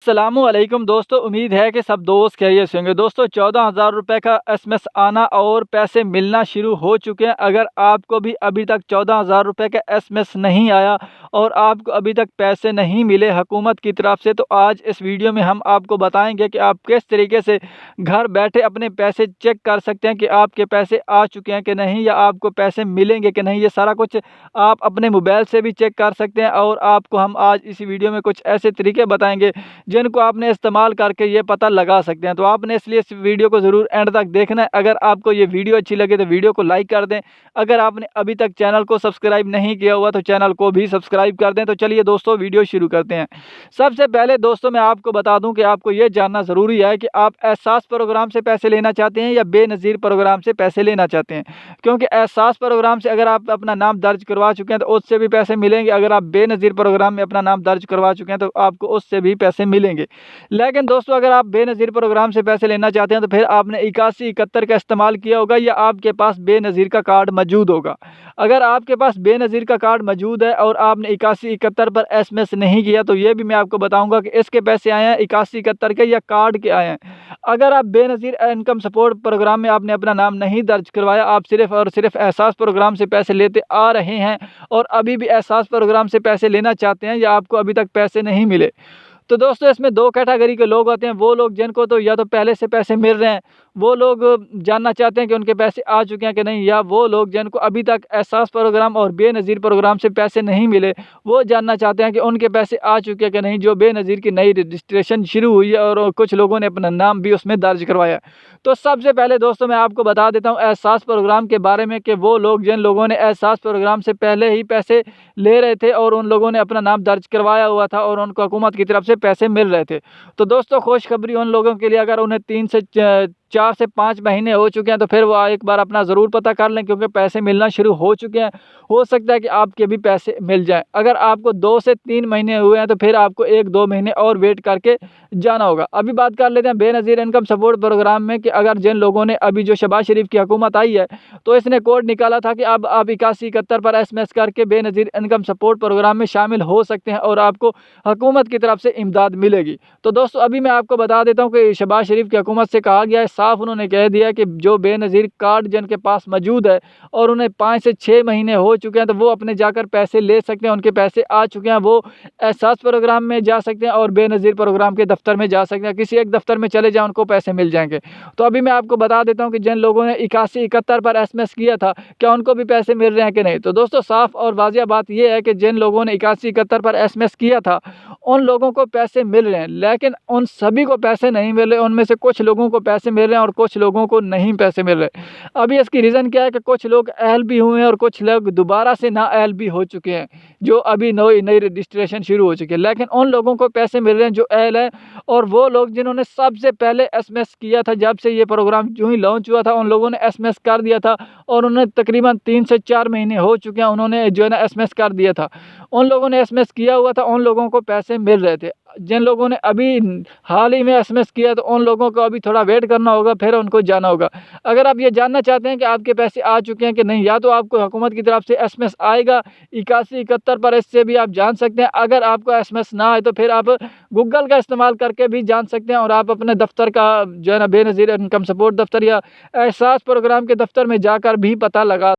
अस्सलामुअलैकुम दोस्तों, उम्मीद है कि सब दोस्त खैरियत से होंगे। दोस्तों 14,000 रुपये का एसएमएस आना और पैसे मिलना शुरू हो चुके हैं। अगर आपको भी अभी तक 14,000 रुपये का एसएमएस नहीं आया और आपको अभी तक पैसे नहीं मिले हुकूमत की तरफ से, तो आज इस वीडियो में हम आपको बताएंगे कि आप किस तरीके से घर बैठे अपने पैसे चेक कर सकते हैं कि आपके पैसे आ चुके हैं कि नहीं, या आपको पैसे मिलेंगे कि नहीं। ये सारा कुछ आप अपने मोबाइल से भी चेक कर सकते हैं और आपको हम आज इसी वीडियो में कुछ ऐसे तरीके बताएंगे जिनको आपने इस्तेमाल करके ये पता लगा सकते हैं। तो आपने इसलिए इस वीडियो को ज़रूर एंड तक देखना है। अगर आपको ये वीडियो अच्छी लगे तो वीडियो को लाइक कर दें। अगर आपने अभी तक चैनल को सब्सक्राइब नहीं किया हुआ तो चैनल को भी सब्सक्राइब कर दें। तो चलिए दोस्तों वीडियो शुरू करते हैं। सबसे पहले दोस्तों मैं आपको बता दूं कि आपको ये जानना ज़रूरी है कि आप एहसास प्रोग्राम से पैसे लेना चाहते हैं या बेनज़ीर प्रोग्राम से पैसे लेना चाहते हैं। क्योंकि एहसास प्रोग्राम से अगर आप अपना नाम दर्ज करवा चुके हैं तो उससे भी पैसे मिलेंगे। अगर आप बेनज़ीर प्रोग्राम में अपना नाम दर्ज करवा चुके हैं तो आपको उससे भी पैसे मिलेंगे। लेकिन दोस्तों अगर आप बेनज़ीर प्रोग्राम से पैसे लेना चाहते हैं तो फिर आपने 8171 का इस्तेमाल किया होगा या आपके पास बेनज़ीर का कार्ड मौजूद होगा। अगर आपके पास बेनज़ीर का कार्ड मौजूद है और आपने 8171 पर एसएमएस नहीं किया तो ये भी मैं आपको बताऊंगा कि इसके पैसे आए हैं 8171 के या कार्ड के आए हैं। अगर आप बेनज़ीर इनकम सपोर्ट प्रोग्राम में आपने अपना नाम नहीं दर्ज करवाया, आप सिर्फ और सिर्फ एहसास प्रोग्राम से पैसे लेते आ रहे हैं और अभी भी एहसास प्रोग्राम से पैसे लेना चाहते हैं या आपको अभी तक पैसे नहीं मिले, तो दोस्तों इसमें दो कैटेगरी के लोग होते हैं। वो लोग जिनको तो या तो पहले से पैसे मिल रहे हैं, वो लोग जानना चाहते हैं कि उनके पैसे आ चुके हैं कि नहीं, या वो लोग जिनको अभी तक एहसास प्रोग्राम और बेनज़ीर प्रोग्राम से पैसे नहीं मिले, वो जानना चाहते हैं कि उनके पैसे आ चुके हैं कि नहीं, जो बेनज़ीर की नई रजिस्ट्रेशन शुरू हुई है और कुछ लोगों ने अपना नाम भी उसमें दर्ज करवाया। तो सबसे पहले दोस्तों मैं आपको बता देता हूँ एहसास प्रोग्राम के बारे में कि वो लोग जिन लोगों ने एहसास प्रोग्राम से पहले ही पैसे ले रहे थे और उन लोगों ने अपना नाम दर्ज करवाया हुआ था और उनको हुकूमत की तरफ से पैसे मिल रहे थे। तो दोस्तों खुशखबरी उन लोगों के लिए, अगर उन्हें 4 से 5 महीने हो चुके हैं तो फिर वो एक बार अपना ज़रूर पता कर लें, क्योंकि पैसे मिलना शुरू हो चुके हैं। हो सकता है कि आपके भी पैसे मिल जाएं। अगर आपको 2 से 3 महीने हुए हैं तो फिर आपको 1-2 महीने और वेट करके जाना होगा। अभी बात कर लेते हैं बेनज़ीर इनकम सपोर्ट प्रोग्राम में कि अगर जिन लोगों ने अभी जो शहबाज शरीफ की हुकूमत आई है तो इसने कोड निकाला था कि अब आप 8171 पर एसएमएस करके बेनज़ीर इनकम सपोर्ट प्रोग्राम में शामिल हो सकते हैं और आपको हुकूमत की तरफ से इमदाद मिलेगी। तो दोस्तों अभी मैं आपको बता देता हूँ कि शहबाज शरीफ की हुकूमत से कहा गया है, साफ उन्होंने कह दिया कि जो बेनज़ीर कार्ड जिनके पास मौजूद है और उन्हें 5 से 6 महीने हो चुके हैं तो वो अपने जाकर पैसे ले सकते हैं। उनके पैसे आ चुके हैं, वो एहसास प्रोग्राम में जा सकते हैं और बेनज़ीर प्रोग्राम के दफ्तर में जा सकते हैं। किसी एक दफ्तर में चले जाएं, उनको पैसे मिल जाएंगे। तो अभी मैं आपको बता देता हूं कि जिन लोगों ने 8171 पर एसएमएस किया था, क्या उनको भी पैसे मिल रहे हैं कि नहीं। तो दोस्तों साफ और वाजिया बात यह है कि जिन लोगों ने 8171 पर एसएमएस किया था उन लोगों को पैसे मिल रहे हैं, लेकिन उन सभी को पैसे नहीं मिल रहे। उनमें से कुछ लोगों को पैसे मिल रहे हैं और कुछ लोगों को नहीं पैसे मिल रहे। अभी इसकी रीज़न क्या है कि कुछ लोग अहल भी हुए हैं और कुछ लोग दोबारा से ना अहल भी हो चुके हैं, जो अभी नई रजिस्ट्रेशन शुरू हो चुकी है। लेकिन उन लोगों को पैसे मिल रहे हैं जो अहल है, और वो लोग जिन्होंने सबसे पहले एसएमएस किया था जब से ये प्रोग्राम जो ही लॉन्च हुआ था, उन लोगों ने एसएमएस कर दिया था और उन्हें तकरीबन 3 से 4 महीने हो चुके हैं, उन्होंने जो है ना एसएमएस कर दिया था। उन लोगों ने एसएमएस किया हुआ था, उन लोगों को पैसे मिल रहे थे। जिन लोगों ने अभी हाल ही में एसएमएस किया तो उन लोगों को अभी थोड़ा वेट करना होगा, फिर उनको जाना होगा। अगर आप ये जानना चाहते हैं कि आपके पैसे आ चुके हैं कि नहीं, या तो आपको हुकूमत की तरफ से एसएमएस आएगा 8171 पर, इससे भी आप जान सकते हैं। अगर आपको एसएमएस ना आए तो फिर आप गूगल का इस्तेमाल करके भी जान सकते हैं और आप अपने दफ्तर का जो है ना बेनज़ीर इनकम सपोर्ट दफ्तर या एहसास प्रोग्राम के दफ्तर में जाकर भी पता लगा